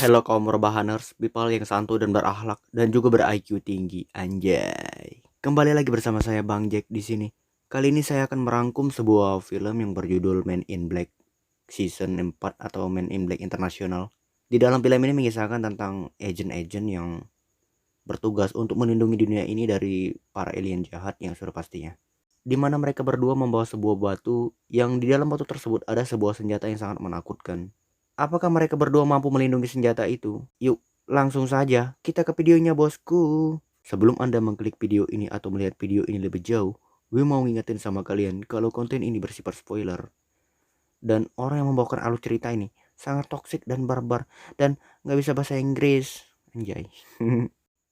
Hello kaum rebahaners, people yang santuy dan berakhlak dan juga ber-IQ tinggi, anjay. Kembali lagi bersama saya Bang Jack di sini. Kali ini saya akan merangkum sebuah film yang berjudul Men in Black Season 4 atau Men in Black International. Di dalam film ini mengisahkan tentang agent-agent yang bertugas untuk melindungi dunia ini dari para alien jahat yang sudah pastinya. Di mana mereka berdua membawa sebuah batu yang di dalam batu tersebut ada sebuah senjata yang sangat menakutkan. Apakah mereka berdua mampu melindungi senjata itu? Yuk, langsung saja kita ke videonya bosku. Sebelum Anda mengklik video ini atau melihat video ini lebih jauh, gue mau ngingetin sama kalian kalau konten ini bersifat spoiler. Dan orang yang membawakan alur cerita ini sangat toksik dan barbar dan gak bisa bahasa Inggris. Anjay.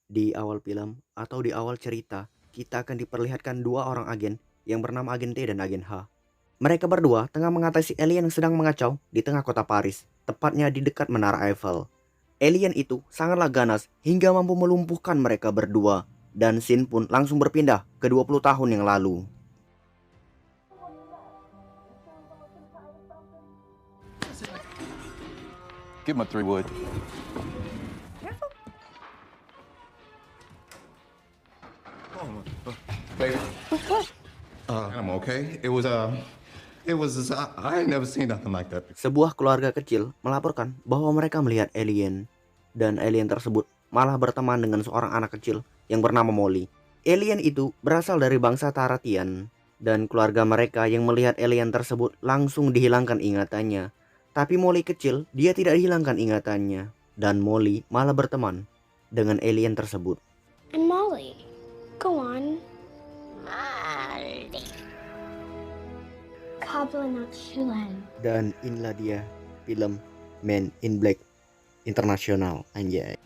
Di awal film atau di awal cerita, kita akan diperlihatkan dua orang agen yang bernama Agen T dan Agen H. Mereka berdua tengah mengatasi alien yang sedang mengacau di tengah kota Paris, tepatnya di dekat Menara Eiffel. Alien itu sangatlah ganas hingga mampu melumpuhkan mereka berdua, dan scene pun langsung berpindah ke 20 tahun yang lalu. Give him a 3 wood. Baby. I'm okay. It was I ain't never seen nothing like that. Sebuah keluarga kecil melaporkan bahwa mereka melihat alien, dan alien tersebut malah berteman dengan seorang anak kecil yang bernama Molly. Alien itu berasal dari bangsa Taratian, dan keluarga mereka yang melihat alien tersebut langsung dihilangkan ingatannya. Tapi Molly kecil, dia tidak dihilangkan ingatannya, dan Molly malah berteman dengan alien tersebut. And Molly, go on. Dan inilah dia film Men in Black International, anjay.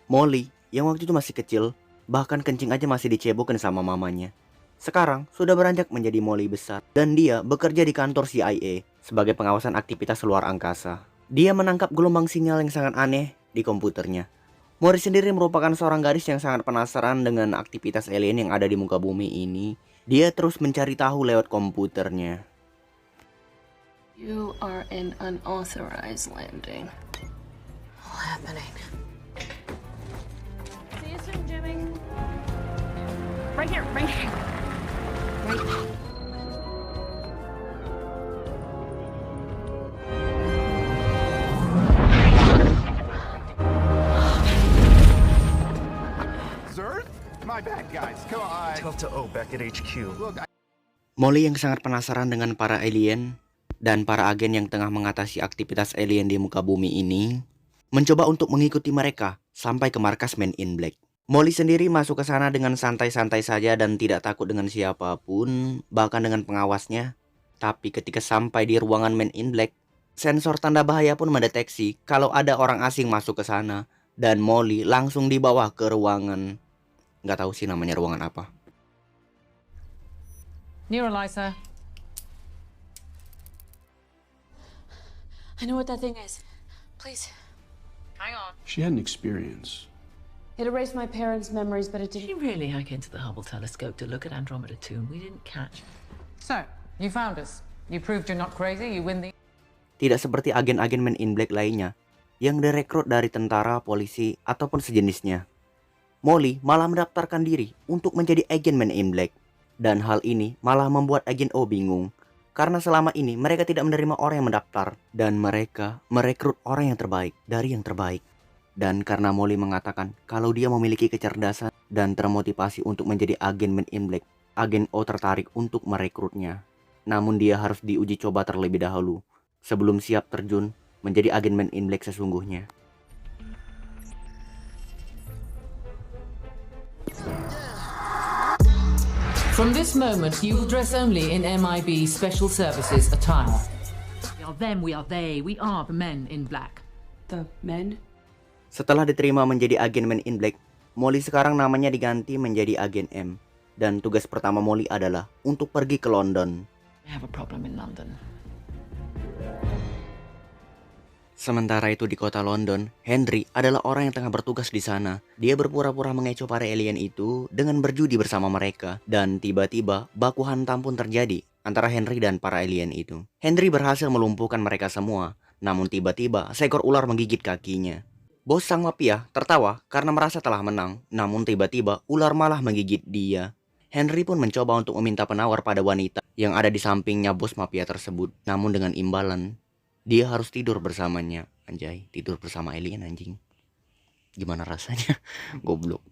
Molly yang waktu itu masih kecil, bahkan kencing aja masih dicebokin sama mamanya. Sekarang sudah beranjak menjadi Molly besar, dan dia bekerja di kantor CIA sebagai pengawasan aktivitas luar angkasa. Dia menangkap gelombang sinyal yang sangat aneh di komputernya. Molly sendiri merupakan seorang gadis yang sangat penasaran dengan aktivitas alien yang ada di muka bumi ini. Dia terus mencari tahu lewat komputernya. You are an unauthorized landing. What's happening? See you soon, Jimmy. Right here, right here. Right. Zerd? My bad, guys. Come on. Tough to O back at HQ. Look, Molly yang sangat penasaran dengan para alien dan para agen yang tengah mengatasi aktivitas alien di muka bumi ini, mencoba untuk mengikuti mereka sampai ke markas Men in Black. Molly sendiri masuk ke sana dengan santai-santai saja dan tidak takut dengan siapapun, bahkan dengan pengawasnya. Tapi ketika sampai di ruangan Men in Black, sensor tanda bahaya pun mendeteksi kalau ada orang asing masuk ke sana, dan Molly langsung dibawa ke ruangan. Nggak tahu sih namanya ruangan apa. Neuralizer. I know what that thing is. Please. Hang on. She had an experience. It erased my parents' memories, but it Did didn't. you really hack into the Hubble telescope to look at Andromeda 2 and we didn't catch? So, you found us. You proved you're not crazy. You win the... Tidak seperti agen-agen Men in Black lainnya yang direkrut dari tentara, polisi, ataupun sejenisnya. Molly malah mendaftarkan diri untuk menjadi agen Men in Black. Dan hal ini malah membuat agen O bingung. Karena selama ini mereka tidak menerima orang yang mendaftar. Dan mereka merekrut orang yang terbaik dari yang terbaik. Dan karena Molly mengatakan kalau dia memiliki kecerdasan dan termotivasi untuk menjadi agen Men in Black, agen O tertarik untuk merekrutnya. Namun dia harus diuji coba terlebih dahulu sebelum siap terjun menjadi agen Men in Black sesungguhnya. From this moment, you will dress only in MIB Special Services attire. We are them, we are they, we are the men in black. The men? Setelah diterima menjadi agen Men in Black, Molly sekarang namanya diganti menjadi agen M. Dan tugas pertama Molly adalah untuk pergi ke London. We have a problem in London. Sementara itu di kota London, Henry adalah orang yang tengah bertugas di sana. Dia berpura-pura mengecoh para alien itu dengan berjudi bersama mereka. Dan tiba-tiba baku hantam pun terjadi antara Henry dan para alien itu. Henry berhasil melumpuhkan mereka semua. Namun tiba-tiba seekor ular menggigit kakinya. Bos sang mafia tertawa karena merasa telah menang, namun tiba-tiba ular malah menggigit dia. Henry pun mencoba untuk meminta penawar pada wanita yang ada di sampingnya bos mafia tersebut, namun dengan imbalan dia harus tidur bersamanya. Anjay, tidur bersama alien anjing. Gimana rasanya? Goblok.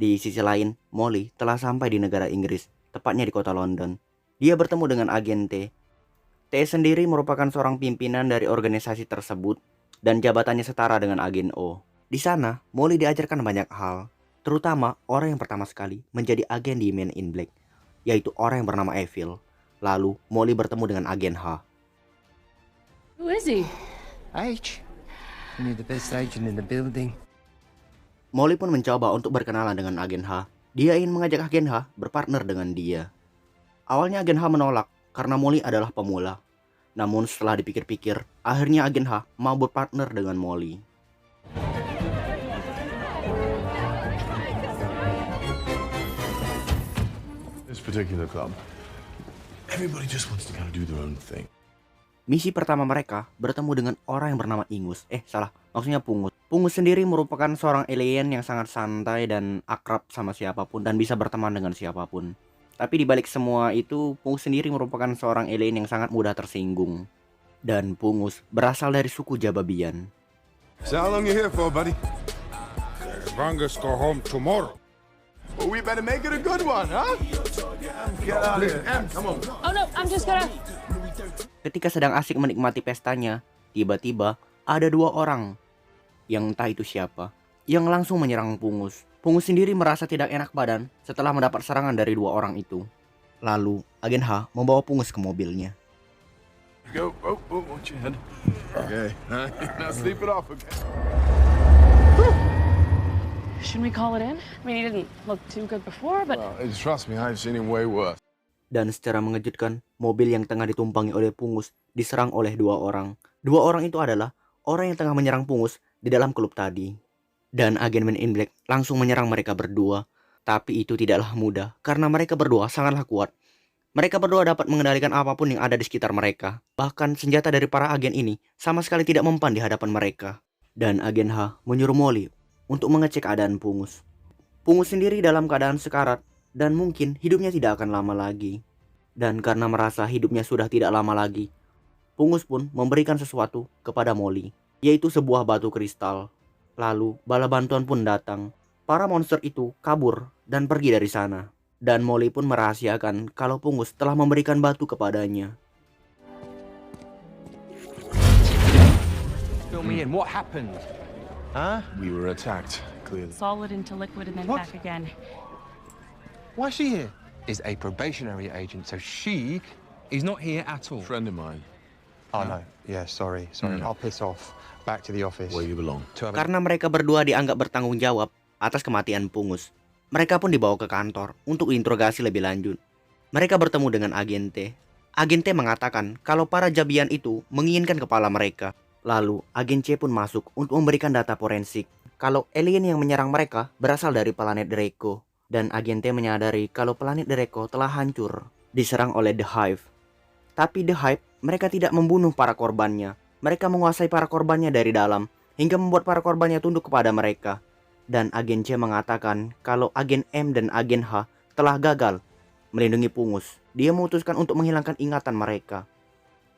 Di sisi lain, Molly telah sampai di negara Inggris, tepatnya di kota London. Dia bertemu dengan agen T. T sendiri merupakan seorang pimpinan dari organisasi tersebut dan jabatannya setara dengan agen O. Di sana, Molly diajarkan banyak hal, terutama orang yang pertama sekali menjadi agen di Men in Black, yaitu orang yang bernama Evil. Lalu, Molly bertemu dengan agen H. Who is he? H. You're the best agent in the building. Molly pun mencoba untuk berkenalan dengan agen H. Dia ingin mengajak agen H berpartner dengan dia. Awalnya agen H menolak karena Molly adalah pemula. Namun setelah dipikir-pikir, akhirnya agen H mau berpartner dengan Molly. This particular club, everybody just wants to kind of do their own thing. Misi pertama mereka bertemu dengan orang yang bernama Ingus. Maksudnya Pungus. Pungus sendiri merupakan seorang alien yang sangat santai dan akrab sama siapapun dan bisa berteman dengan siapapun. Tapi dibalik semua itu, Pungus sendiri merupakan seorang alien yang sangat mudah tersinggung. Dan Pungus berasal dari suku Jababian. So how long you here for, buddy? Bungus go home tomorrow. Well, we better make it a good one, huh? Get out of here. Em, come on. Oh no, I'm just gonna... Ketika sedang asik menikmati pestanya, tiba-tiba ada dua orang yang entah itu siapa yang langsung menyerang Pungus. Pungus sendiri merasa tidak enak badan setelah mendapat serangan dari dua orang itu. Lalu agen H membawa Pungus ke mobilnya. Go. Oh, watch your head. Okay. Now sleep it off, okay? Shouldn't we call it in? I mean, he didn't look too good before, but... Well, trust me, I've seen him way worse. Dan secara mengejutkan, mobil yang tengah ditumpangi oleh Pungus diserang oleh dua orang. Dua orang itu adalah orang yang tengah menyerang Pungus di dalam klub tadi. Dan agen Men in Black langsung menyerang mereka berdua. Tapi itu tidaklah mudah karena mereka berdua sangatlah kuat. Mereka berdua dapat mengendalikan apapun yang ada di sekitar mereka. Bahkan senjata dari para agen ini sama sekali tidak mempan di hadapan mereka. Dan agen H menyuruh Molly untuk mengecek keadaan Pungus. Pungus sendiri dalam keadaan sekarat dan mungkin hidupnya tidak akan lama lagi. Dan karena merasa hidupnya sudah tidak lama lagi, Pungus pun memberikan sesuatu kepada Molly, yaitu sebuah batu kristal. Lalu bala bantuan pun datang. Para monster itu kabur dan pergi dari sana. Dan Molly pun merahasiakan kalau Pungus telah memberikan batu kepadanya. Fill me in. What happened? Huh? We were attacked, clearly. Solid into liquid and then What? back again. Why is she here? Is a probationary agent, so she is not here at all. Friend of mine. Oh no. Yeah, sorry. I'll piss off. Back to the office. Where you belong. Karena mereka berdua dianggap bertanggung jawab atas kematian Pungus, mereka pun dibawa ke kantor untuk diinterogasi lebih lanjut. Mereka bertemu dengan agen T. Agen T mengatakan kalau para Jabian itu menginginkan kepala mereka. Lalu agen C pun masuk untuk memberikan data forensik kalau alien yang menyerang mereka berasal dari planet Draco. Dan agen T menyadari kalau planet Draco telah hancur, diserang oleh The Hive. Tapi The Hive, mereka tidak membunuh para korbannya. Mereka menguasai para korbannya dari dalam, hingga membuat para korbannya tunduk kepada mereka. Dan agen C mengatakan kalau agen M dan agen H telah gagal melindungi Pungus. Dia memutuskan untuk menghilangkan ingatan mereka.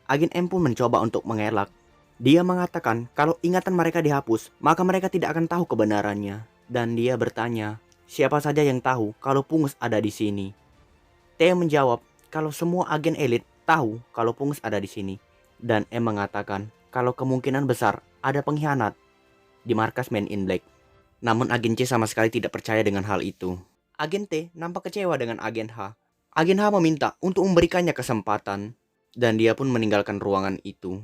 Agen M pun mencoba untuk mengelak. Dia mengatakan kalau ingatan mereka dihapus, maka mereka tidak akan tahu kebenarannya. Dan dia bertanya, siapa saja yang tahu kalau Pungus ada di sini? T menjawab kalau semua agen elit tahu kalau Pungus ada di sini. Dan M mengatakan kalau kemungkinan besar ada pengkhianat di markas Men in Black. Namun agen C sama sekali tidak percaya dengan hal itu. Agen T nampak kecewa dengan agen H. Agen H meminta untuk memberikannya kesempatan. Dan dia pun meninggalkan ruangan itu.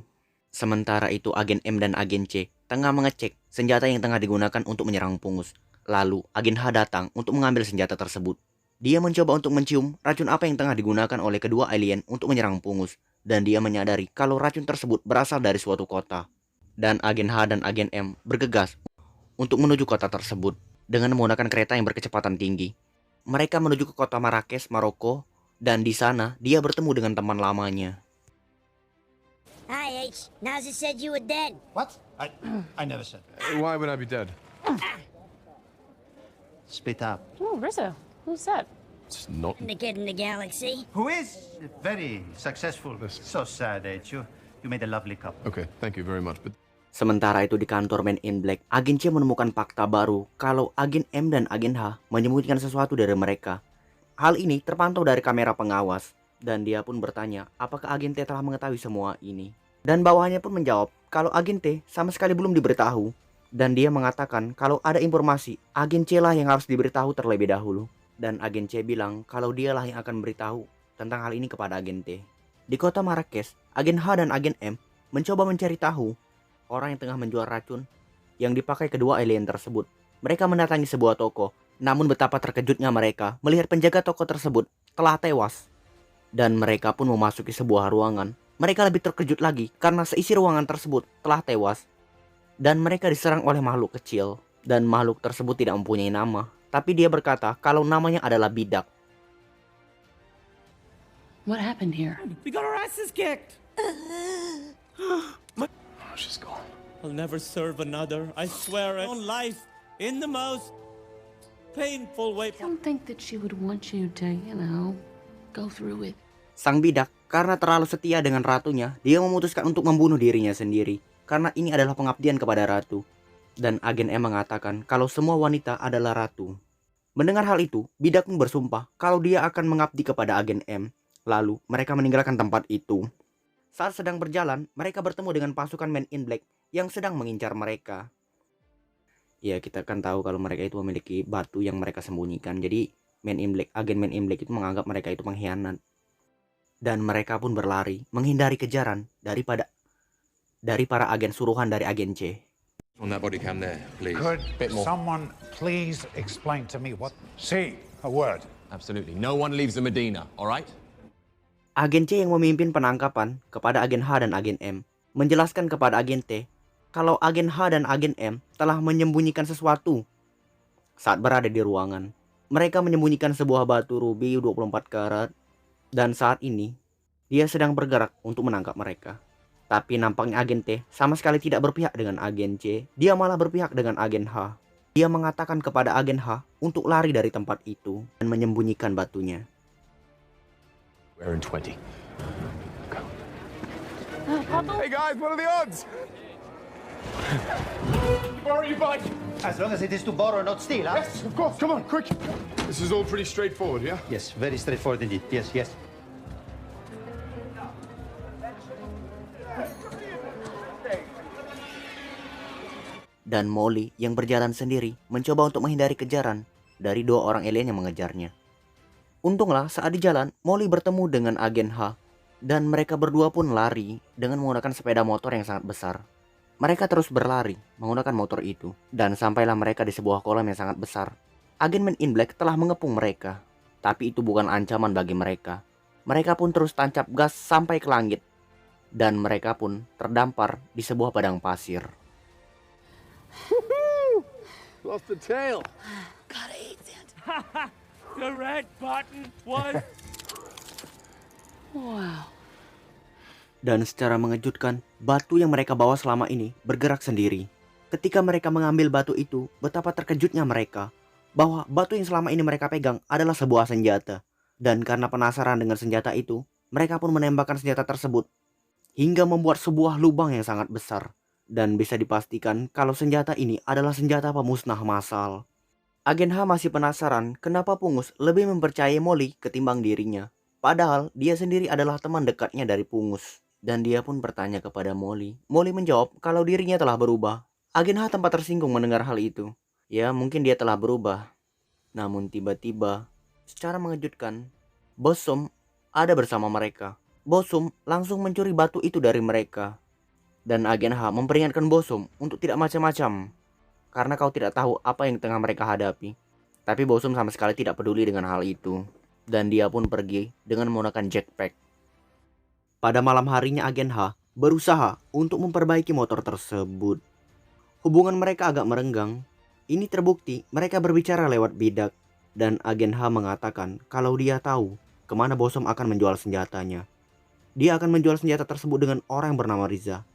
Sementara itu agen M dan agen C tengah mengecek senjata yang tengah digunakan untuk menyerang Pungus. Lalu agen H datang untuk mengambil senjata tersebut. Dia mencoba untuk mencium racun apa yang tengah digunakan oleh kedua alien untuk menyerang Pungus. Dan dia menyadari kalau racun tersebut berasal dari suatu kota. Dan agen H dan agen M bergegas untuk menuju kota tersebut dengan menggunakan kereta yang berkecepatan tinggi. Mereka menuju ke kota Marrakesh, Maroko, dan di sana dia bertemu dengan teman lamanya. Hi, H. Nazi said you were dead. What? I never said. Why would I be dead? Spit up. Oh, Rizzo. Who's that? It's not. The kid in the galaxy. Who is very successful. So sad, H. You made a lovely couple. Okay, thank you very much. But Sementara itu di kantor Men in Black, Agen C menemukan fakta baru kalau Agen M dan Agen H menyembunyikan sesuatu dari mereka. Hal ini terpantau dari kamera pengawas, dan dia pun bertanya apakah Agen T telah mengetahui semua ini. Dan bawahannya pun menjawab kalau Agen T sama sekali belum diberitahu, dan dia mengatakan kalau ada informasi Agen C lah yang harus diberitahu terlebih dahulu. Dan Agen C bilang kalau dialah yang akan memberitahu tentang hal ini kepada Agen T. Di kota Marrakesh, Agen H dan Agen M mencoba mencari tahu orang yang tengah menjual racun yang dipakai kedua alien tersebut. Mereka mendatangi sebuah toko, namun betapa terkejutnya mereka melihat penjaga toko tersebut telah tewas. Dan mereka pun memasuki sebuah ruangan. Mereka lebih terkejut lagi karena seisi ruangan tersebut telah tewas. Dan mereka diserang oleh makhluk kecil. Dan makhluk tersebut tidak mempunyai nama, tapi dia berkata kalau namanya adalah Bidak. What happened here? We got our asses kicked. oh, she's gone. I'll never serve another. I swear on life in the most painful way. I don't think that she would want you to, go through it. Sang Bidak karena terlalu setia dengan ratunya, dia memutuskan untuk membunuh dirinya sendiri karena ini adalah pengabdian kepada ratu. Dan Agen M mengatakan kalau semua wanita adalah ratu. Mendengar hal itu, Bidak pun bersumpah kalau dia akan mengabdi kepada Agen M. Lalu mereka meninggalkan tempat itu. Saat sedang berjalan, mereka bertemu dengan pasukan Men in Black yang sedang mengincar mereka. Ya, kita kan tahu kalau mereka itu memiliki batu yang mereka sembunyikan. Jadi agen Men in Black itu menganggap mereka itu pengkhianat. Dan mereka pun berlari menghindari kejaran dari para agen suruhan dari Agen C. On that body cam there, please. Could Bit more. someone please explain to me what... See, a word. Absolutely. No one leaves the Medina, all right? Agen C yang memimpin penangkapan kepada Agen H dan Agen M menjelaskan kepada Agen T kalau Agen H dan Agen M telah menyembunyikan sesuatu saat berada di ruangan. Mereka menyembunyikan sebuah batu ruby 24 karat dan saat ini dia sedang bergerak untuk menangkap mereka. Tapi nampaknya Agen T sama sekali tidak berpihak dengan Agen C, dia malah berpihak dengan Agen H. Dia mengatakan kepada Agen H untuk lari dari tempat itu dan menyembunyikan batunya. We're in 20. Hey guys, what are the odds? Borrow your bike. As long as it is to borrow, not steal, huh? Yes, of course. Come on, quick. This is all pretty straightforward, yeah? Yes, very straightforward indeed. Yes, yes. Dan Molly yang berjalan sendiri mencoba untuk menghindari kejaran dari dua orang alien yang mengejarnya. Untunglah saat di jalan, Molly bertemu dengan Agen H dan mereka berdua pun lari dengan menggunakan sepeda motor yang sangat besar. Mereka terus berlari menggunakan motor itu dan sampailah mereka di sebuah kolam yang sangat besar. Agen Men in Black telah mengepung mereka, tapi itu bukan ancaman bagi mereka. Mereka pun terus tancap gas sampai ke langit dan mereka pun terdampar di sebuah padang pasir. Lost the tail. Gotta eat it. The red button was. Wow. Dan secara mengejutkan, batu yang mereka bawa selama ini bergerak sendiri. Ketika mereka mengambil batu itu, betapa terkejutnya mereka bahwa batu yang selama ini mereka pegang adalah sebuah senjata. Dan karena penasaran dengan senjata itu, mereka pun menembakkan senjata tersebut hingga membuat sebuah lubang yang sangat besar. Dan bisa dipastikan kalau senjata ini adalah senjata pemusnah massal. Agen H masih penasaran kenapa Pungus lebih mempercayai Molly ketimbang dirinya. Padahal dia sendiri adalah teman dekatnya dari Pungus. Dan dia pun bertanya kepada Molly. Molly menjawab kalau dirinya telah berubah. Agen H tampak tersinggung mendengar hal itu. Ya, mungkin dia telah berubah. Namun tiba-tiba, secara mengejutkan, Bosom ada bersama mereka. Bosom langsung mencuri batu itu dari mereka. Dan Agen H memperingatkan Bosom untuk tidak macam-macam karena kau tidak tahu apa yang tengah mereka hadapi. Tapi Bosom sama sekali tidak peduli dengan hal itu. Dan dia pun pergi dengan menggunakan jetpack. Pada malam harinya Agen H berusaha untuk memperbaiki motor tersebut. Hubungan mereka agak merenggang. Ini terbukti mereka berbicara lewat bidak. Dan agen H mengatakan kalau dia tahu kemana Bosom akan menjual senjatanya. Dia akan menjual senjata tersebut dengan orang yang bernama Riza.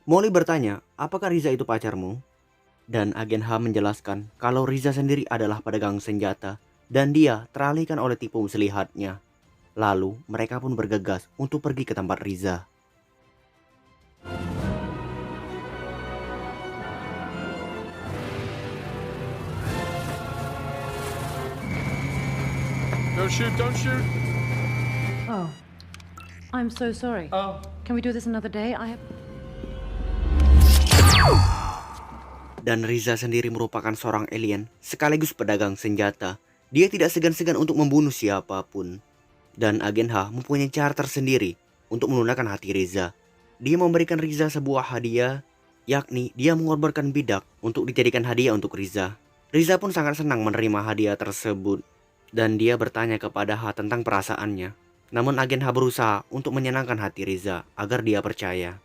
Molly bertanya, apakah Riza itu pacarmu? Dan agen H menjelaskan kalau Riza sendiri adalah pedagang senjata dan dia teralihkan oleh tipu muslihatnya. Lalu mereka pun bergegas untuk pergi ke tempat Riza. Don't shoot, don't shoot. Oh. I'm so sorry. Oh. Can we do this another day? Dan Riza sendiri merupakan seorang alien sekaligus pedagang senjata. Dia tidak segan-segan untuk membunuh siapapun. Dan agen H mempunyai cara tersendiri untuk melunakkan hati Riza. Dia memberikan Riza sebuah hadiah, yakni dia mengorbankan bidak untuk dijadikan hadiah untuk Riza. Riza pun sangat senang menerima hadiah tersebut. Dan dia bertanya kepada H tentang perasaannya. Namun agen H berusaha untuk menyenangkan hati Riza agar dia percaya.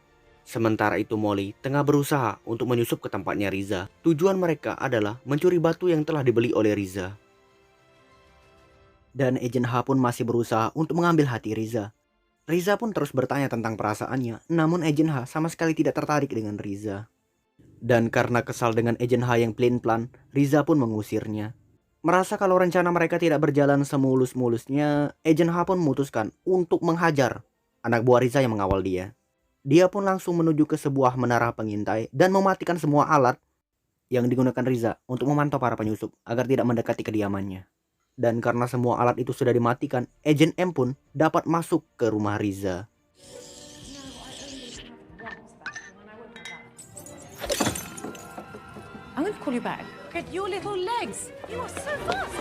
Sementara itu Molly tengah berusaha untuk menyusup ke tempatnya Riza. Tujuan mereka adalah mencuri batu yang telah dibeli oleh Riza. Dan agen H pun masih berusaha untuk mengambil hati Riza. Riza pun terus bertanya tentang perasaannya, namun agen H sama sekali tidak tertarik dengan Riza. Dan karena kesal dengan agen H yang pelin-pelan, Riza pun mengusirnya. Merasa kalau rencana mereka tidak berjalan semulus-mulusnya, agen H pun memutuskan untuk menghajar anak buah Riza yang mengawal dia. Dia pun langsung menuju ke sebuah menara pengintai dan mematikan semua alat yang digunakan Riza untuk memantau para penyusup agar tidak mendekati kediamannya. Dan karena semua alat itu sudah dimatikan, agen M pun dapat masuk ke rumah Riza. I'm gonna call you back. Get your little legs. You are so fast.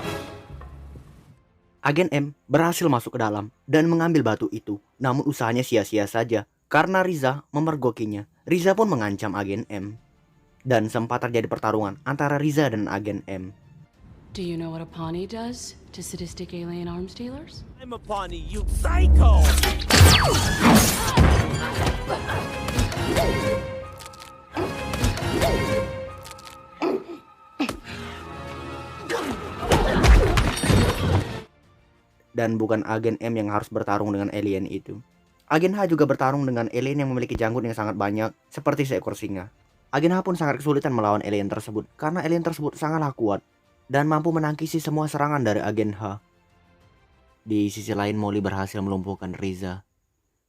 Agen M berhasil masuk ke dalam dan mengambil batu itu. Namun usahanya sia-sia saja karena Riza memergokinya. Riza pun mengancam agen M. Dan sempat terjadi pertarungan antara Riza dan agen M. Do you know what a Pawnee does to sadistic alien arms dealers? I'm a Pawnee, you psycho! Dan bukan agen M yang harus bertarung dengan alien itu. Agen H juga bertarung dengan alien yang memiliki janggut yang sangat banyak, seperti seekor singa. Agen H pun sangat kesulitan melawan alien tersebut, karena alien tersebut sangatlah kuat dan mampu menangkisi semua serangan dari agen H. Di sisi lain, Molly berhasil melumpuhkan Riza.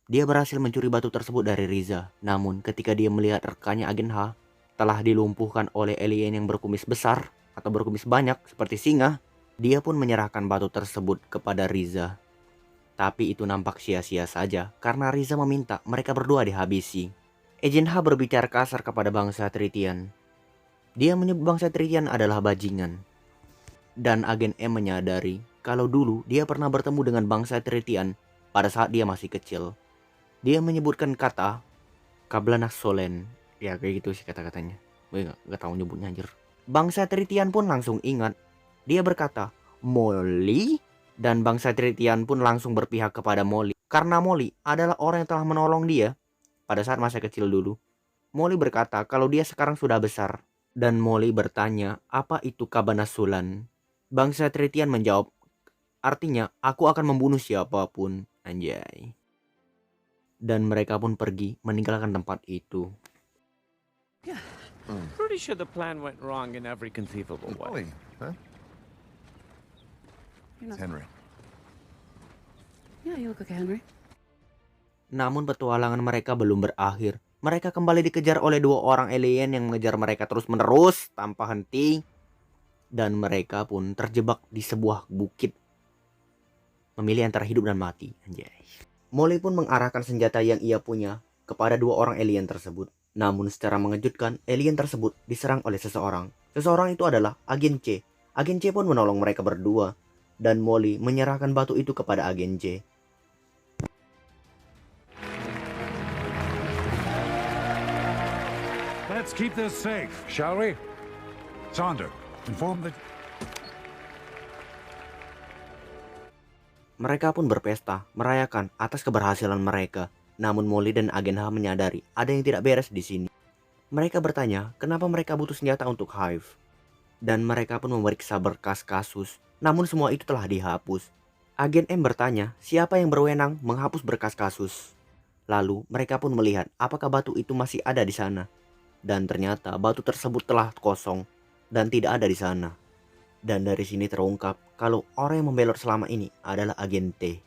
Dia berhasil mencuri batu tersebut dari Riza. Namun ketika dia melihat rekannya agen H telah dilumpuhkan oleh alien yang berkumis besar atau berkumis banyak seperti singa, dia pun menyerahkan batu tersebut kepada Riza. Tapi itu nampak sia-sia saja karena Riza meminta mereka berdua dihabisi. Agen H berbicara kasar kepada bangsa Tritian. Dia menyebut bangsa Tritian adalah bajingan. Dan agen M menyadari kalau dulu dia pernah bertemu dengan bangsa Tritian pada saat dia masih kecil. Dia menyebutkan kata Kablanak Solen. Ya kayak gitu sih kata-katanya. Gue gak tahu nyebutnya anjir. Bangsa Tritian pun langsung ingat. Dia berkata, Molly? Dan bangsa Tritian pun langsung berpihak kepada Molly. Karena Molly adalah orang yang telah menolong dia pada saat masa kecil dulu. Molly berkata kalau dia sekarang sudah besar. Dan Molly bertanya, apa itu Kabanasulan? Bangsa Tritian menjawab, artinya aku akan membunuh siapapun. Anjay. Dan mereka pun pergi meninggalkan tempat itu. Pretty sure the plan went wrong in every conceivable way. Huh? It's Henry. Yeah, you look like a Henry. Namun petualangan mereka belum berakhir. Mereka kembali dikejar oleh dua orang alien yang mengejar mereka terus-menerus tanpa henti. Dan mereka pun terjebak di sebuah bukit. Memilih antara hidup dan mati. Anjay. Molly pun mengarahkan senjata yang ia punya kepada dua orang alien tersebut. Namun secara mengejutkan, alien tersebut diserang oleh seseorang. Seseorang itu adalah agen C. Agen C pun menolong mereka berdua. Dan Molly menyerahkan batu itu kepada agen C. Let's keep this safe, shall we? Sander, inform the... Mereka pun berpesta, merayakan atas keberhasilan mereka. Namun Molly dan agen H menyadari ada yang tidak beres di sini. Mereka bertanya kenapa mereka butuh senjata untuk Hive. Dan mereka pun memeriksa berkas kasus. Namun semua itu telah dihapus. Agen M bertanya siapa yang berwenang menghapus berkas kasus. Lalu mereka pun melihat apakah batu itu masih ada di sana. Dan ternyata batu tersebut telah kosong dan tidak ada di sana. Dan dari sini terungkap kalau orang yang membelot selama ini adalah agen T.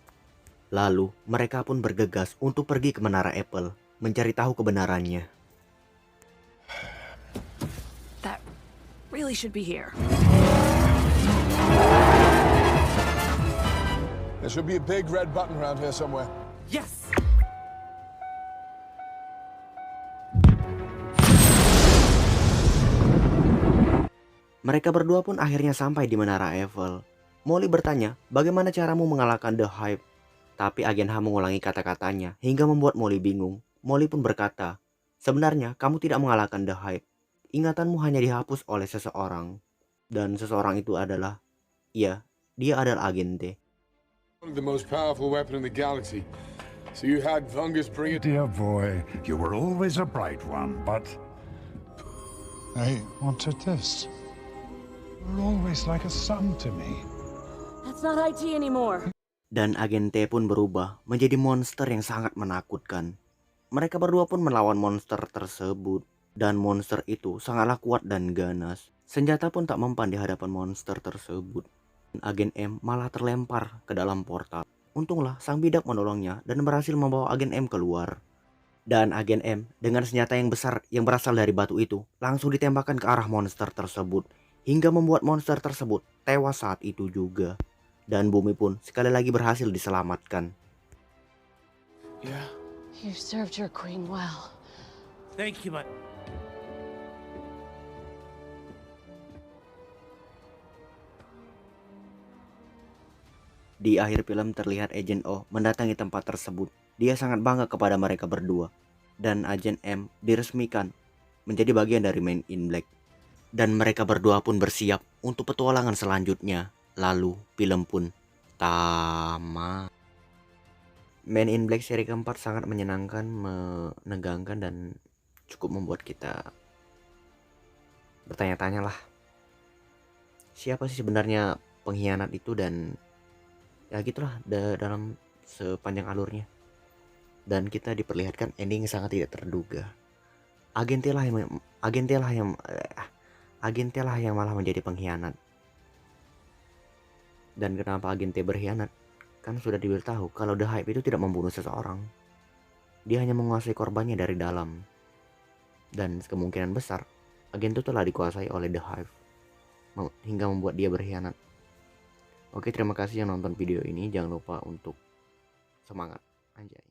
Lalu mereka pun bergegas untuk pergi ke Menara Apple mencari tahu kebenarannya. That really should be here. There should be a big red button around here somewhere. Yes! Mereka berdua pun akhirnya sampai di Menara Eiffel. Molly bertanya, bagaimana caramu mengalahkan The Hive? Tapi agen H mengulangi kata-katanya hingga membuat Molly bingung. Molly pun berkata, sebenarnya kamu tidak mengalahkan The Hive. Ingatanmu hanya dihapus oleh seseorang. Dan seseorang itu adalah, dia adalah agen T. One of the most powerful weapon in the galaxy. So you had Vungus bring it. Dear boy, you were always a bright one, but I wanted this. You're always like a son to me. That's not IT anymore. Dan agen T pun berubah menjadi monster yang sangat menakutkan. Mereka berdua pun melawan monster tersebut. Dan monster itu sangatlah kuat dan ganas. Senjata pun tak mempan di hadapan monster tersebut. Agen M malah terlempar ke dalam portal. Untunglah sang bidak menolongnya dan berhasil membawa agen M keluar. Dan agen M dengan senjata yang besar yang berasal dari batu itu langsung ditembakkan ke arah monster tersebut. Hingga membuat monster tersebut tewas saat itu juga. Dan bumi pun sekali lagi berhasil diselamatkan. Yeah. You served your queen well. Thank you, but Di akhir film terlihat Agent O mendatangi tempat tersebut. Dia sangat bangga kepada mereka berdua. Dan Agent M diresmikan menjadi bagian dari Men in Black. Dan mereka berdua pun bersiap untuk petualangan selanjutnya. Lalu film pun tamat. Men in Black seri keempat sangat menyenangkan, menegangkan, dan cukup membuat kita bertanya-tanya lah. Siapa sih sebenarnya pengkhianat itu, dan ya gitulah dalam sepanjang alurnya. Dan kita diperlihatkan ending sangat tidak terduga. Agen T lah yang malah menjadi pengkhianat. Dan kenapa agen T berkhianat? Kan sudah diberitahu kalau The Hive itu tidak membunuh seseorang. Dia hanya menguasai korbannya dari dalam. Dan kemungkinan besar agen itu telah dikuasai oleh The Hive hingga membuat dia berkhianat. Oke, terima kasih yang nonton video ini. Jangan lupa untuk semangat, anjay.